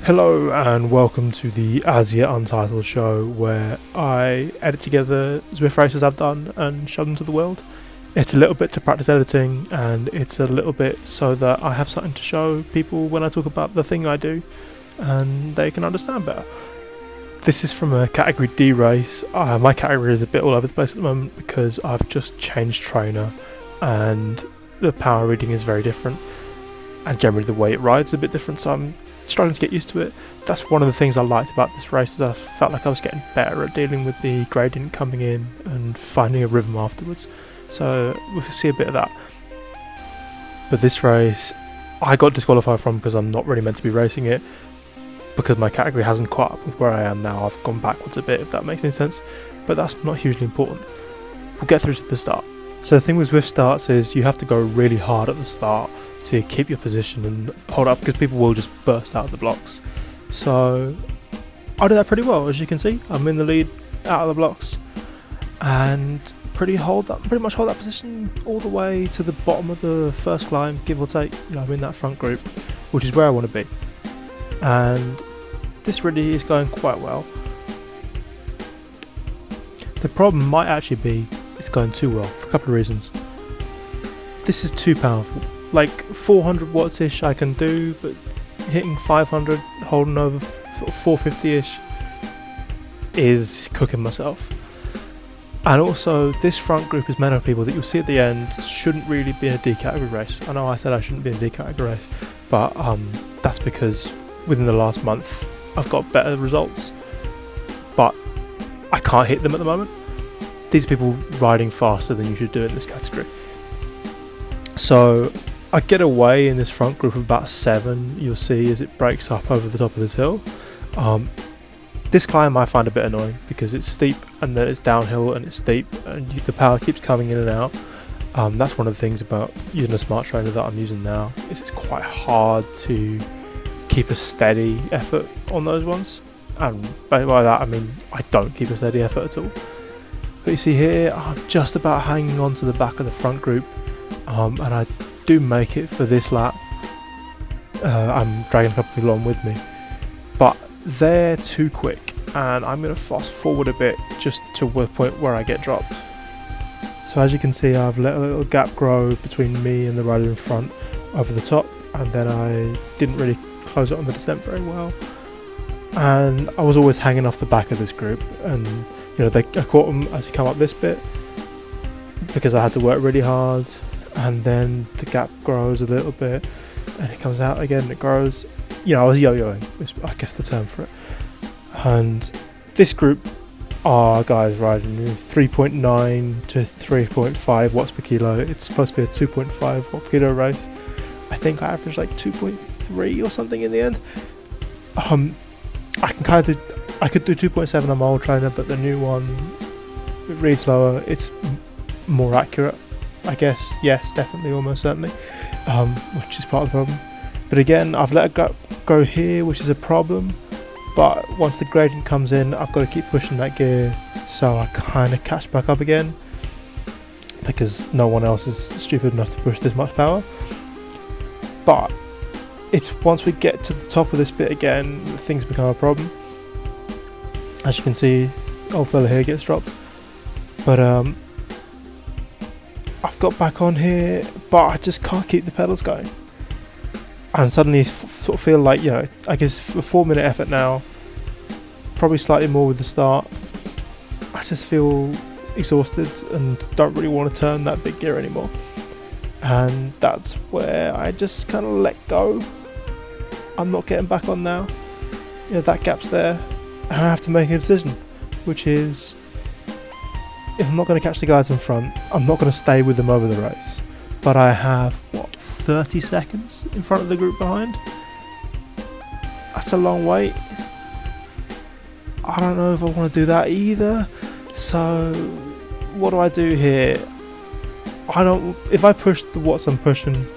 Hello and welcome to the As Yet Untitled show, where I edit together Zwift races I've done and show them to the world. It's a little bit to practice editing, and it's a little bit so that I have something to show people when I talk about the thing I do and they can understand better. This is from a category D race. My category is a bit all over the place at the moment because I've just changed trainer and the power reading is very different, and generally the way it rides is a bit different, so I'm struggling to get used to it. That's one of the things I liked about this race, is I felt like I was getting better at dealing with the gradient coming in and finding a rhythm afterwards. So we'll see a bit of that. But this race I got disqualified from because I'm not really meant to be racing it, because my category hasn't caught up with where I am now. I've gone backwards a bit, if that makes any sense, but that's not hugely important. We'll get through to the start. So the thing with Zwift starts is you have to go really hard at the start to keep your position and hold up, because people will just burst out of the blocks. So I did that pretty well, as you can see. I'm in the lead out of the blocks and pretty much hold that position all the way to the bottom of the first climb, give or take. I'm in that front group, which is where I want to be, and this really is going quite well. The problem might actually be it's going too well for a couple of reasons. This is too powerful. Like 400 watts ish I can do, but hitting 500, holding over 450 ish is cooking myself. And also, this front group is made of people that you'll see at the end shouldn't really be in a D category race. I know I said I shouldn't be in a D category race, but that's because within the last month I've got better results, but I can't hit them at the moment. These are people riding faster than you should do in this category. So I get away in this front group of about 7, you'll see, as it breaks up over the top of this hill. This climb I find a bit annoying because it's steep and then it's downhill and it's steep and the power keeps coming in and out. That's one of the things about using a smart trainer that I'm using now, is it's quite hard to keep a steady effort on those ones. And by that I mean I don't keep a steady effort at all. But you see here, I'm just about hanging on to the back of the front group, and I do make it for this lap. I'm dragging a couple of people on with me, but they're too quick, and I'm going to fast forward a bit just to the point where I get dropped. So as you can see, I've let a little gap grow between me and the rider in front over the top, and then I didn't really close it on the descent very well, and I was always hanging off the back of this group, and I caught them as you come up this bit because I had to work really hard, and then the gap grows a little bit and it comes out again, it grows. I was yo-yoing, is I guess the term for it. And this group are guys riding 3.9 to 3.5 watts per kilo. It's supposed to be a 2.5 watt per kilo race. I think I averaged like 2.3 or something in the end. I could do 2.7 on my old trainer, but the new one, it reads lower. It's more accurate, I guess. Yes, definitely, almost certainly, which is part of the problem. But again, I've let it go here, which is a problem. But once the gradient comes in, I've got to keep pushing that gear, so I kind of catch back up again, because no one else is stupid enough to push this much power. But it's once we get to the top of this bit again, things become a problem. As you can see, old fella here gets dropped. But I've got back on here, but I just can't keep the pedals going. And suddenly sort of feel like, I guess a 4-minute effort now, probably slightly more with the start, I just feel exhausted and don't really want to turn that big gear anymore. And that's where I just kind of let go. I'm not getting back on now. That gap's there, and I have to make a decision, which is, if I'm not going to catch the guys in front, I'm not going to stay with them over the race. But I have, 30 seconds in front of the group behind? That's a long wait. I don't know if I want to do that either. So what do I do here? If I push the watts I'm pushing,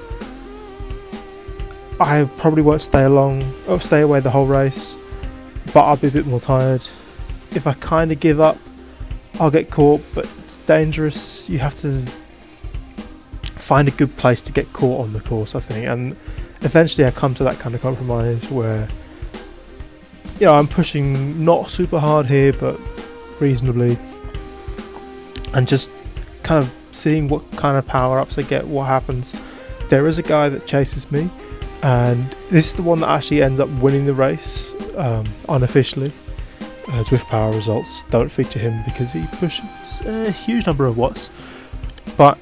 I probably won't stay away the whole race, but I'll be a bit more tired. If I kind of give up, I'll get caught, but it's dangerous. You have to find a good place to get caught on the course, I think, and eventually I come to that kind of compromise where yeah, I'm pushing not super hard here, but reasonably, and just kind of seeing what kind of power-ups I get, what happens. There is a guy that chases me, and this is the one that actually ends up winning the race unofficially. Zwift power results don't feature him because he pushes a huge number of watts. But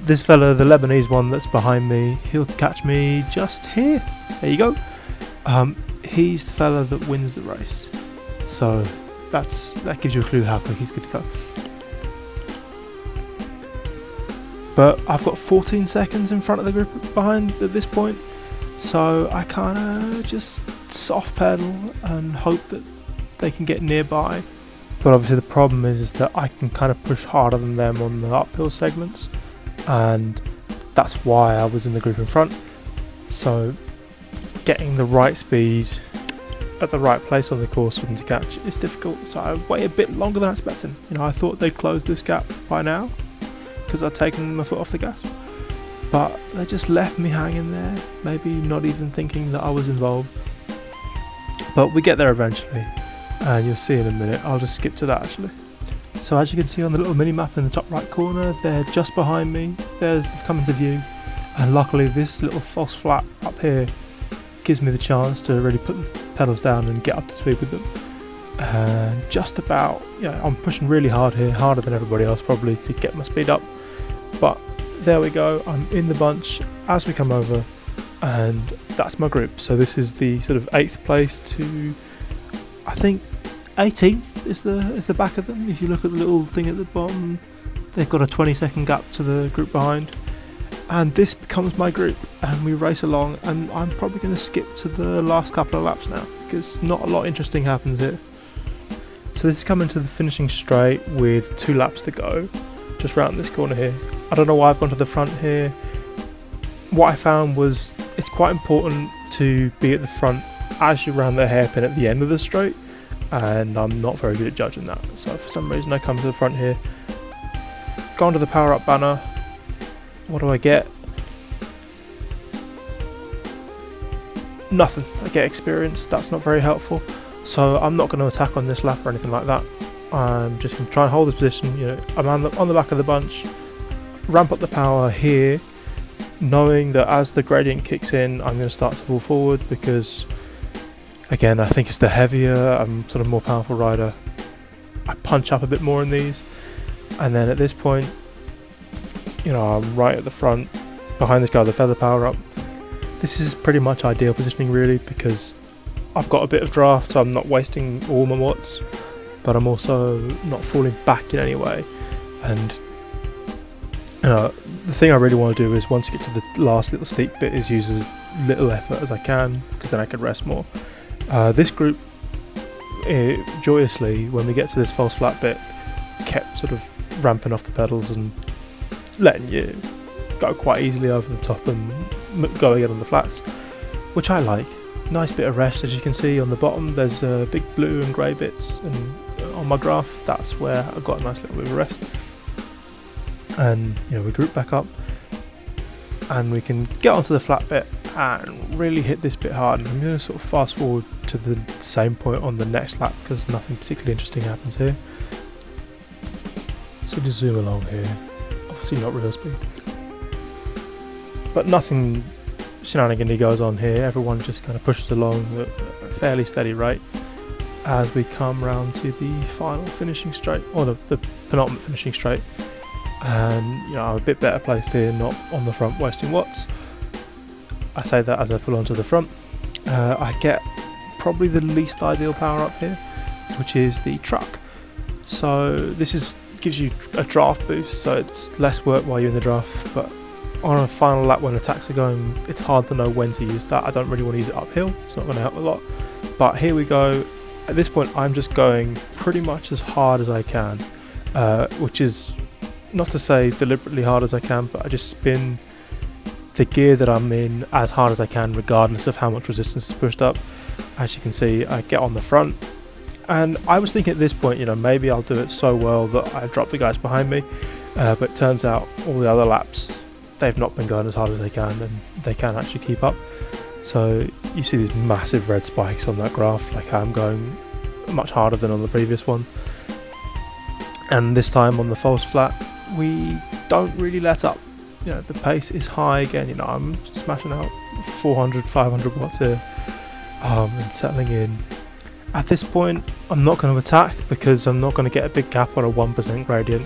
this fella, the Lebanese one that's behind me, he'll catch me just here. There you go. He's the fella that wins the race. So that gives you a clue how quick he's going to go. But I've got 14 seconds in front of the group behind at this point, so I kind of just soft pedal and hope that they can get nearby. But obviously the problem is that I can kind of push harder than them on the uphill segments, and that's why I was in the group in front. So getting the right speed at the right place on the course for them to catch is difficult, so I wait a bit longer than I expected. You know, I thought they'd close this gap by now because I'd taken my foot off the gas, but they just left me hanging there, maybe not even thinking that I was involved. But we get there eventually, and you'll see in a minute. I'll just skip to that actually. So as you can see on the little mini map in the top right corner, they're just behind me. They've come into view, and luckily this little false flat up here gives me the chance to really put the pedals down and get up to speed with them. And just about, yeah, I'm pushing really hard here, harder than everybody else probably, to get my speed up. But there we go, I'm in the bunch as we come over, and that's my group. So this is the sort of 8th place to, I think, 18th is the back of them. If you look at the little thing at the bottom, they've got a 20-second gap to the group behind. And this becomes my group, and we race along, and I'm probably going to skip to the last couple of laps now, because not a lot interesting happens here. So this is coming to the finishing straight with 2 laps to go, just round this corner here. I don't know why I've gone to the front here. What I found was it's quite important to be at the front as you round the hairpin at the end of the straight, and I'm not very good at judging that. So for some reason I come to the front here, go onto the power up banner. What do I get? Nothing. I get experience. That's not very helpful. So I'm not going to attack on this lap or anything like that. I'm just going to try and hold this position. You know, I'm on the back of the bunch. Ramp up the power here, knowing that as the gradient kicks in, I'm going to start to pull forward because, again, I think it's the heavier, I'm sort of more powerful rider. I punch up a bit more in these, and then at this point, you know, I'm right at the front, behind this guy with the feather power up. This is pretty much ideal positioning really, because I've got a bit of draft, so I'm not wasting all my watts, but I'm also not falling back in any way. And the thing I really want to do is, once you get to the last little steep bit, is use as little effort as I can, because then I can rest more. This group, joyously, when we get to this false flat bit, kept sort of ramping off the pedals and letting you go quite easily over the top and go again on the flats, which I like. Nice bit of rest. As you can see on the bottom, there's big blue and grey bits, and on my graph, that's where I've got a nice little bit of rest. And you know, we group back up, and we can get onto the flat bit and really hit this bit hard. And I'm going to sort of fast forward to the same point on the next lap, because nothing particularly interesting happens here. So just zoom along here. Obviously not real speed, but nothing shenanigan goes on here. Everyone just kind of pushes along at a fairly steady rate as we come round to the final finishing straight, or the penultimate finishing straight. And you know, I'm a bit better placed here, not on the front wasting watts. I say that as I pull onto the front. I get probably the least ideal power up here, which is the truck. So this gives you a draft boost, so it's less work while you're in the draft, but on a final lap when the Tacx are going, it's hard to know when to use that. I don't really want to use it uphill, it's not going to help a lot. But here we go. At this point I'm just going pretty much as hard as I can, which is not to say deliberately hard as I can, but I just spin the gear that I'm in as hard as I can, regardless of how much resistance is pushed up. As you can see, I get on the front, and I was thinking at this point, you know, maybe I'll do it so well that I drop the guys behind me, but it turns out all the other laps, they've not been going as hard as they can, and they can actually keep up. So you see these massive red spikes on that graph, like I'm going much harder than on the previous one. And this time on the false flat, we don't really let up. You know, the pace is high again. You know, I'm smashing out 400, 500 watts here, and settling in. At this point, I'm not going to attack because I'm not going to get a big gap on a 1% gradient.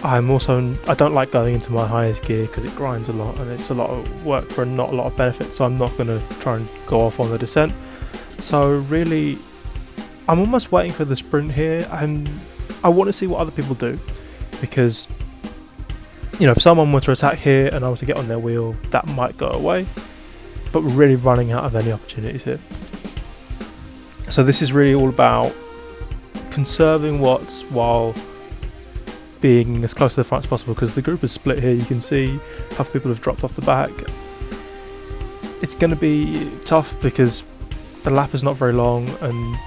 I don't like going into my highest gear because it grinds a lot and it's a lot of work for not a lot of benefit, so I'm not going to try and go off on the descent. So really, I'm almost waiting for the sprint here, and I want to see what other people do, because you know, if someone were to attack here and I was to get on their wheel, that might go away, but we're really running out of any opportunities here. So this is really all about conserving watts while being as close to the front as possible, because the group is split here. You can see how people have dropped off the back. It's going to be tough because the lap is not very long and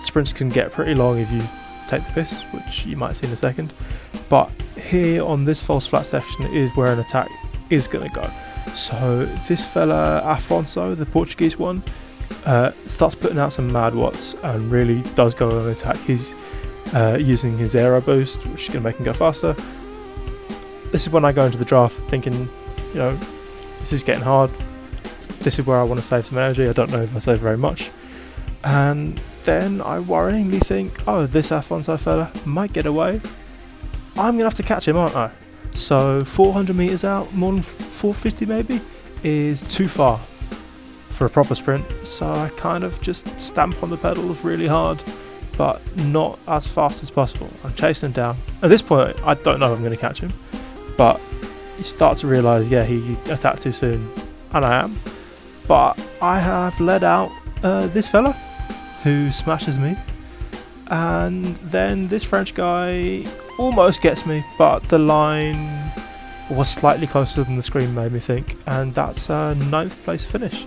sprints can get pretty long if you take the piss, which you might see in a second. But here on this false flat section is where an attack is going to go. So this fella Afonso, the Portuguese one, starts putting out some mad watts and really does go on an attack. He's using his aero boost, which is going to make him go faster. This is when I go into the draft thinking, you know, this is getting hard. This is where I want to save some energy. I don't know if I save very much. And then I worryingly think, oh, this Afonso fella might get away. I'm going to have to catch him, aren't I? So 400 meters out, more than 450 maybe, is too far for a proper sprint. So I kind of just stamp on the pedals really hard, but not as fast as possible. I'm chasing him down. At this point, I don't know if I'm going to catch him, but you start to realise, yeah, he attacked too soon, and I am. But I have led out this fella, who smashes me, and then this French guy almost gets me, but the line was slightly closer than the screen made me think, and that's a 9th place finish.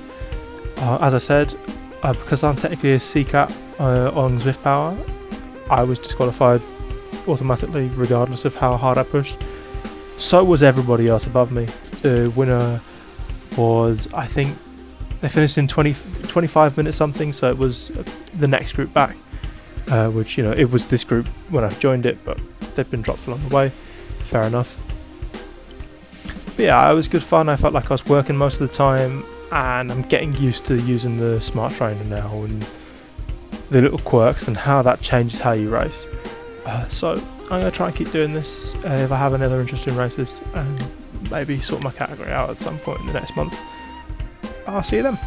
As I said, because I'm technically a C-Cat on Zwift Power, I was disqualified automatically regardless of how hard I pushed. So was everybody else above me. The winner was, I think, they finished in 25 minutes something, so it was the next group back, which, you know, it was this group when I joined it, but they've been dropped along the way. Fair enough. But yeah, it was good fun. I felt like I was working most of the time, and I'm getting used to using the smart trainer now and the little quirks and how that changes how you race. So I'm going to try and keep doing this if I have any other interesting races, and maybe sort my category out at some point in the next month. I'll see you then.